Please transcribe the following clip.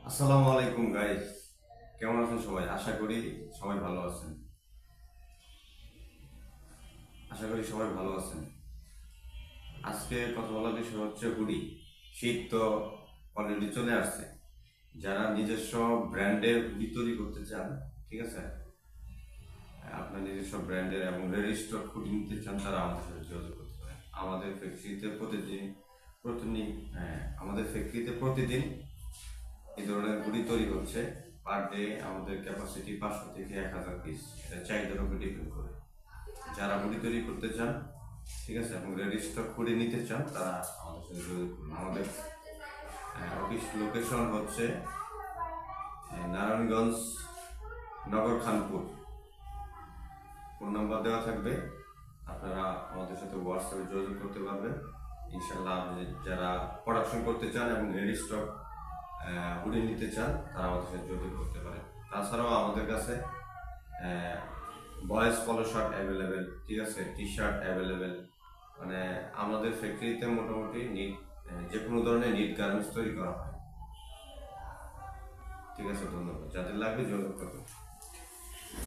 আসসালামু আলাইকুম গাইস, কেমন আছেন সবাই? আশা করি সবাই ভালো আছেন। আজকে কথা বলার বিষয় হচ্ছে হুডি। শীত তো অলরেডি চলে আসছে। যারা নিজস্ব ব্র্যান্ডের হুডি তৈরি করতে চান, ঠিক আছে, আপনার নিজস্ব ব্র্যান্ডের এবং রেডি স্টক হুডি নিতে চান, তারা আমাদের সাথে যোগাযোগ করতে পারেন। আমাদের ফ্যাক্টরিতে প্রতিদিন এই ধরনের হুডি তৈরি হচ্ছে। পার ডে আমাদের ক্যাপাসিটি 500 থেকে 1000 পিস। এটা চাহিদার উপর ডিপেন্ড করে। যারা হুডি তৈরি করতে চান, ঠিক আছে, এবং রেডি স্টক হুডি নিতে চান, তারা আমাদের সাথে যোগাযোগ করুন। আমাদের অফিস লোকেশন হচ্ছে নারায়ণগঞ্জ, নগর খানপুর। ফোন নাম্বার দেওয়া থাকবে, আপনারা আমাদের সাথে হোয়াটসঅ্যাপে যোগাযোগ করতে পারবেন। ইনশাল্লাহ আপনি যারা প্রোডাকশন করতে চান এবং রেডি স্টক হুডি নিতে চান, তারা আমাদের সাথে যোগাযোগ করতে পারেন। তাছাড়াও আমাদের কাছে বয়েজ পলো শার্ট অ্যাভেলেবেল, ঠিক আছে, টি শার্ট অ্যাভেলেবেল। মানে আমাদের ফ্যাক্টরিতে মোটামুটি যে কোনো ধরনের নিট গার্মেন্টস তৈরি করা হয়। ঠিক আছে, ধন্যবাদ। যাদের লাগবে যোগাযোগ করবেন।